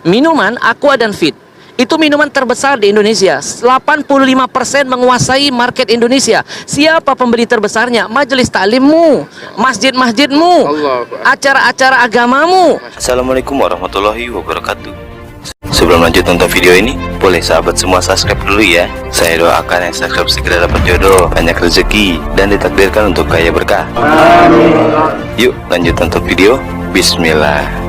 Minuman Aqua dan Fit itu minuman terbesar di Indonesia. 85% menguasai market Indonesia. Siapa pembeli terbesarnya? Majelis taklimmu, masjid-masjidmu, acara-acara agamamu. Assalamualaikum warahmatullahi wabarakatuh. Sebelum lanjut nonton video ini, boleh sahabat semua subscribe dulu ya. Saya doakan yang subscribe segera dapat jodoh, banyak rezeki, dan ditakdirkan untuk kaya berkah. Yuk lanjut nonton video. Bismillah.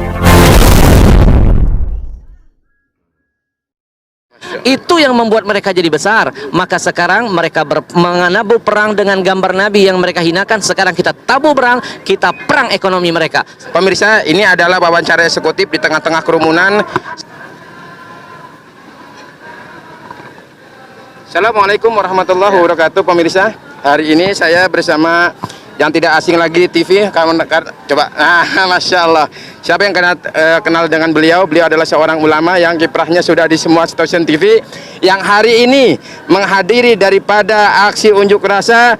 Itu yang membuat mereka jadi besar. Maka sekarang mereka menanabu perang dengan gambar Nabi yang mereka hinakan. Sekarang kita tabu perang, kita perang ekonomi mereka. Pemirsa, ini adalah wawancara eksekutif di tengah-tengah kerumunan. Assalamualaikum warahmatullahi wabarakatuh pemirsa. Hari ini saya bersama yang tidak asing lagi di TV. Coba, Masya Allah. Siapa yang kenal dengan beliau? Beliau adalah seorang ulama yang kiprahnya sudah di semua stasiun TV, yang hari ini menghadiri daripada aksi unjuk rasa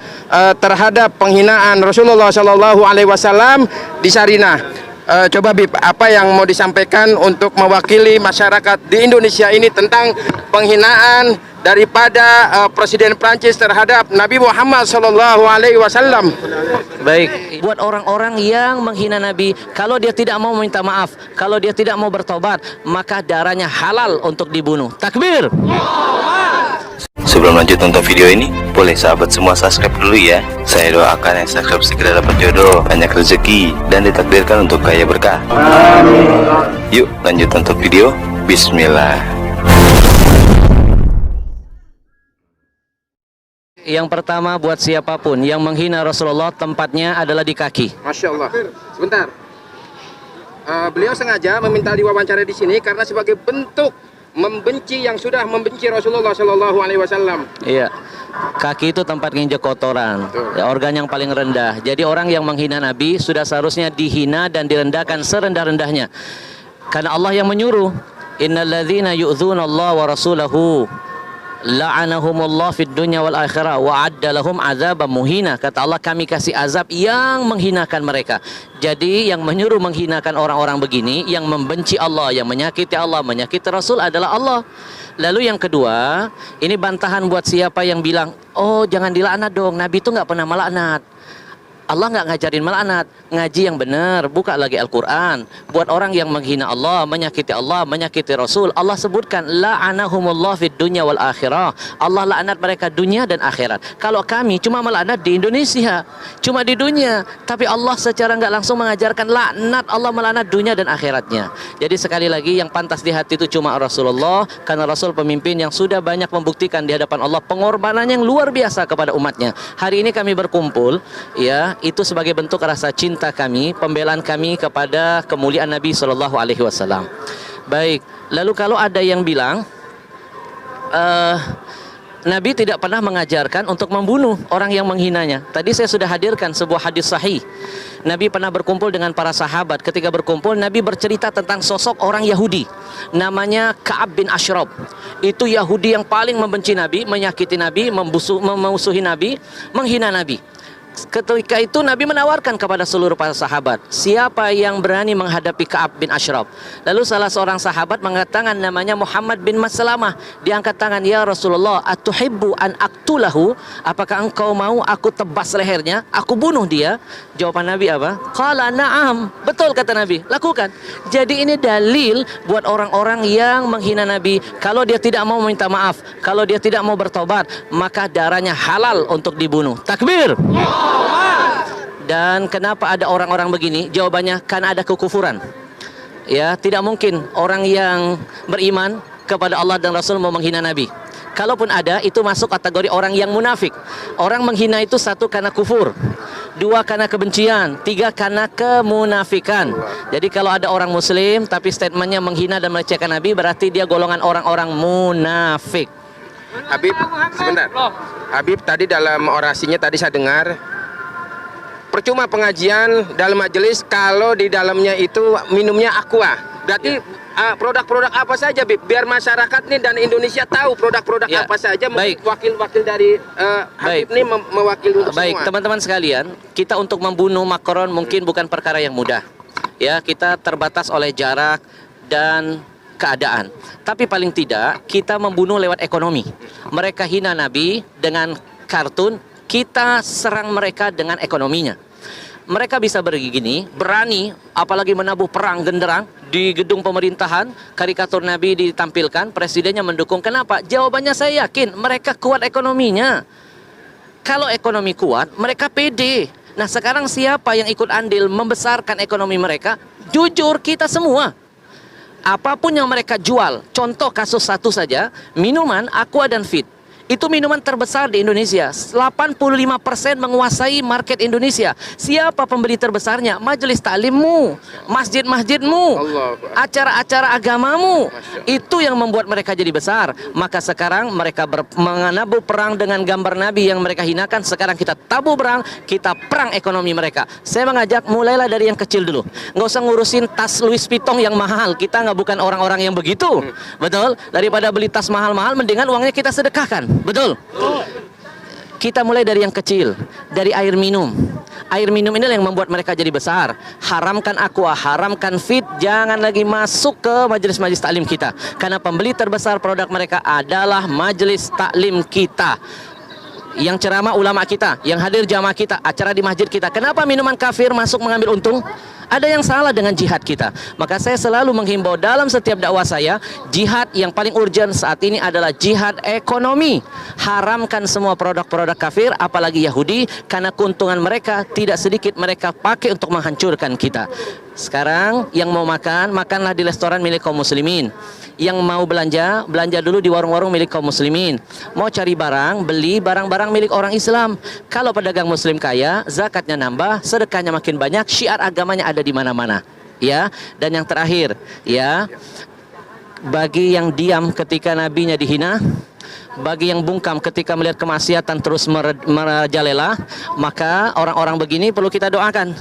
terhadap penghinaan Rasulullah Shallallahu Alaihi Wasallam di Sarinah. Coba Bib, apa yang mau disampaikan untuk mewakili masyarakat di Indonesia ini tentang penghinaan daripada Presiden Prancis terhadap Nabi Muhammad Sallallahu Alaihi Wasallam? Baik, buat orang-orang yang menghina Nabi, kalau dia tidak mau meminta maaf, kalau dia tidak mau bertobat, maka darahnya halal untuk dibunuh. Takbir! Sebelum lanjut nonton video ini, boleh sahabat semua subscribe dulu ya. Saya doakan yang subscribe segera dapat jodoh, banyak rezeki, dan ditakdirkan untuk kaya berkah. Yuk lanjut nonton video. Bismillah. Yang pertama, buat siapapun yang menghina Rasulullah, tempatnya adalah di kaki. Masya Allah. Sebentar. Beliau sengaja meminta diwawancara di sini karena sebagai bentuk membenci yang sudah membenci Rasulullah Shallallahu Alaihi Wasallam. Iya, kaki itu tempat nginjek kotoran, ya, organ yang paling rendah. Jadi orang yang menghina Nabi sudah seharusnya dihina dan direndahkan serendah-rendahnya. Karena Allah yang menyuruh, innalladzina yu'dzuna Allah wa rasulahu la'anahumullah fid dunya wal akhirah wa adda lahum azaban muhina. Kata Allah, kami kasih azab yang menghinakan mereka. Jadi yang menyuruh menghinakan orang-orang begini, yang membenci Allah, yang menyakiti Allah, menyakiti Rasul adalah Allah. Lalu yang kedua, ini bantahan buat siapa yang bilang, oh jangan dilaknat dong, Nabi itu nggak pernah melaknat. Allah nggak ngajarin melaknat. Ngaji yang benar, buka lagi Al-Quran. Buat orang yang menghina Allah, menyakiti Rasul, Allah sebutkan la'anahumullah fid dunya wal akhirah. Allah laknat mereka dunia dan akhirat. Kalau kami cuma melaknat di Indonesia, cuma di dunia, tapi Allah secara nggak langsung mengajarkan laknat. Allah melaknat dunia dan akhiratnya. Jadi sekali lagi, yang pantas di hati itu cuma Rasulullah, karena Rasul pemimpin yang sudah banyak membuktikan di hadapan Allah pengorbanan yang luar biasa kepada umatnya. Hari ini kami berkumpul, ya, itu sebagai bentuk rasa cinta kami, pembelaan kami kepada kemuliaan Nabi Shallallahu Alaihi Wasallam. Baik, lalu kalau ada yang bilang Nabi tidak pernah mengajarkan untuk membunuh orang yang menghinanya. Tadi saya sudah hadirkan sebuah hadis sahih. Nabi pernah berkumpul dengan para sahabat. Ketika berkumpul, Nabi bercerita tentang sosok orang Yahudi, namanya Ka'ab bin Ashraf. Itu Yahudi yang paling membenci Nabi, menyakiti Nabi, memusuhi Nabi, menghina Nabi. Ketika itu Nabi menawarkan kepada seluruh para sahabat, siapa yang berani menghadapi Ka'ab bin Ashraf? Lalu salah seorang sahabat mengangkat tangan, namanya Muhammad bin Maslamah. Dia angkat tangan, ya Rasulullah, atuhibbu an aktulahu? Apakah engkau mau aku tebas lehernya, aku bunuh dia? Jawaban Nabi apa? Qala na'am. Betul, kata Nabi, lakukan. Jadi ini dalil buat orang-orang yang menghina Nabi. Kalau dia tidak mau minta maaf, kalau dia tidak mau bertobat, maka darahnya halal untuk dibunuh. Takbir! Dan kenapa ada orang-orang begini? Jawabannya, karena ada kekufuran. Ya, tidak mungkin orang yang beriman kepada Allah dan Rasul mau menghina Nabi. Kalaupun ada, itu masuk kategori orang yang munafik. Orang menghina itu satu karena kufur, dua karena kebencian, tiga karena kemunafikan. Jadi kalau ada orang muslim tapi statementnya menghina dan melecehkan Nabi, berarti dia golongan orang-orang munafik. Habib, sebentar. Habib tadi dalam orasinya tadi saya dengar, percuma pengajian dalam majelis kalau di dalamnya itu minumnya aqua. Berarti produk-produk apa saja, Bib? Biar masyarakat nih dan Indonesia tahu produk-produk apa saja. Wakil-wakil dari Habib ini mewakili untuk semua. Teman-teman sekalian, kita untuk membunuh Macron mungkin bukan perkara yang mudah. Ya, kita terbatas oleh jarak dan keadaan. Tapi paling tidak kita membunuh lewat ekonomi. Mereka hina Nabi dengan kartun, kita serang mereka dengan ekonominya. Mereka bisa begini, berani, apalagi menabuh perang genderang di gedung pemerintahan, karikatur Nabi ditampilkan, presidennya mendukung. Kenapa? Jawabannya saya yakin, mereka kuat ekonominya. Kalau ekonomi kuat, mereka pede. Nah sekarang siapa yang ikut andil membesarkan ekonomi mereka? Jujur kita semua. Apapun yang mereka jual, contoh kasus satu saja, minuman Aqua dan Fit. Itu minuman terbesar di Indonesia. 85% menguasai market Indonesia. Siapa pembeli terbesarnya? Majelis taklimmu, masjid-masjidmu, acara-acara agamamu. Itu yang membuat mereka jadi besar. Maka sekarang mereka menabuh perang dengan gambar Nabi yang mereka hinakan. Sekarang kita tabuh perang, kita perang ekonomi mereka. Saya mengajak mulailah dari yang kecil dulu. Nggak usah ngurusin tas Louis Vuitton yang mahal. Kita nggak bukan orang-orang yang begitu. Betul? Daripada beli tas mahal-mahal, mendingan uangnya kita sedekahkan. Betul? Kita mulai dari yang kecil, dari air minum. Air minum ini yang membuat mereka jadi besar. Haramkan Aqua, haramkan Fit, jangan lagi masuk ke majelis-majelis taklim kita. Karena pembeli terbesar produk mereka adalah majelis taklim kita. Yang ceramah ulama kita, yang hadir jamaah kita, acara di masjid kita. Kenapa minuman kafir masuk mengambil untung? Ada yang salah dengan jihad kita. Maka saya selalu menghimbau dalam setiap dakwah saya, jihad yang paling urgent saat ini adalah jihad ekonomi. Haramkan semua produk-produk kafir, apalagi Yahudi, karena keuntungan mereka tidak sedikit mereka pakai untuk menghancurkan kita. Sekarang yang mau makan, makanlah di restoran milik kaum muslimin. Yang mau belanja, belanja dulu di warung-warung milik kaum muslimin. Mau cari barang, beli barang-barang milik orang Islam. Kalau pedagang muslim kaya, zakatnya nambah, sedekahnya makin banyak, syiar agamanya ada di mana-mana. Ya, dan yang terakhir, ya, bagi yang diam ketika nabinya dihina, bagi yang bungkam ketika melihat kemaksiatan terus merajalela, maka orang-orang begini perlu kita doakan.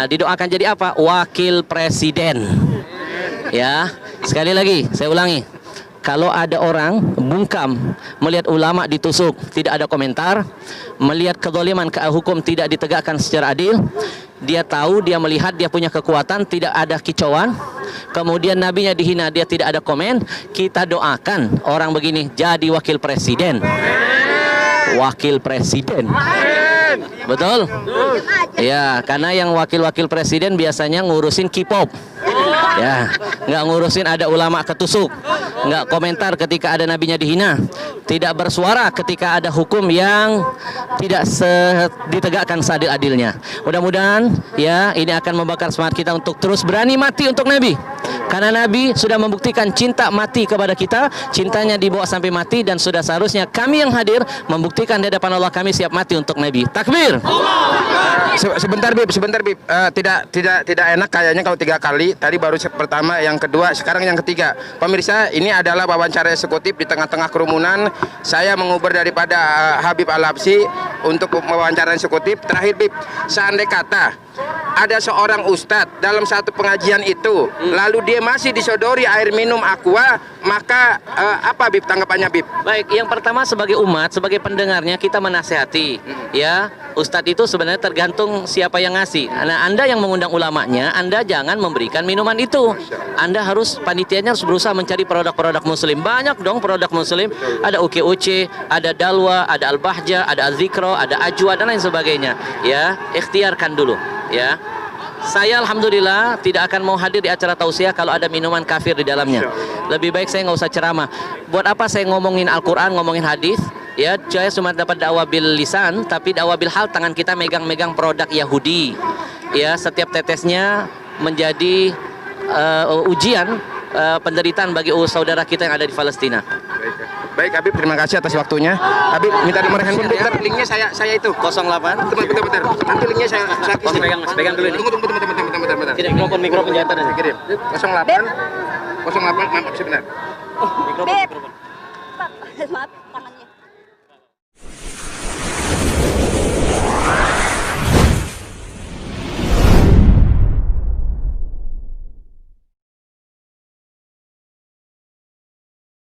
Didoakan jadi apa? Wakil presiden. Ya, sekali lagi saya ulangi, kalau ada orang bungkam melihat ulama ditusuk, tidak ada komentar, melihat kezaliman hukum tidak ditegakkan secara adil, dia tahu, dia melihat, dia punya kekuatan, tidak ada kicauan, kemudian nabinya dihina, dia tidak ada komen, kita doakan orang begini jadi wakil presiden. Wakil presiden. Betul? Ya, karena yang wakil-wakil presiden biasanya ngurusin K-pop. Ya, nggak ngurusin ada ulama ketusuk, nggak komentar ketika ada nabinya dihina, tidak bersuara ketika ada hukum yang tidak ditegakkan seadil-adilnya. Mudah-mudahan ya ini akan membakar semangat kita untuk terus berani mati untuk Nabi. Karena Nabi sudah membuktikan cinta mati kepada kita, cintanya dibawa sampai mati, dan sudah seharusnya kami yang hadir membuktikan di hadapan Allah kami siap mati untuk Nabi. Takbir. Sebentar Bib. Tidak enak kayaknya kalau 3 kali. Tadi baru pertama, yang kedua, sekarang yang ketiga. Pemirsa, ini adalah wawancara eksekutif di tengah-tengah kerumunan. Saya menguber daripada Habib Al-Habsyi untuk wawancara eksekutif. Terakhir Bib, seandainya kata ada seorang ustadz dalam satu pengajian itu, lalu dia masih disodori air minum Aqua, maka apa Bib tanggapannya Bib? Baik, yang pertama sebagai umat, sebagai pendengarnya kita menasehati, ya ustadz itu sebenarnya tergantung siapa yang ngasih. Nah, Anda yang mengundang ulamanya, Anda jangan memberikan minuman itu. Anda harus, panitianya harus berusaha mencari produk-produk muslim. Banyak dong produk muslim, ada UKUC, ada Dalwa, ada Al-Bahjah, ada Al-Zikro, ada Ajwa, dan lain sebagainya. Ya, ikhtiarkan dulu. Ya, saya alhamdulillah tidak akan mau hadir di acara tausiah kalau ada minuman kafir di dalamnya. Lebih baik saya nggak usah ceramah. Buat apa saya ngomongin Al-Quran, ngomongin hadis? Ya, saya cuma dapat dakwah bil lisan, tapi dakwah bil hal, tangan kita megang-megang produk Yahudi. Ya, setiap tetesnya menjadi ujian, penderitaan bagi saudara kita yang ada di Palestina. Baik Habib, terima kasih atas waktunya. Habib, minta nomor handphone bentar, linknya saya itu 08. Bentar. Nanti linknya saya pegang dulu ini. Tunggu. Tidak, mikrofon jangan aja. Kirim. 08 maaf sebentar. Beb. Maaf.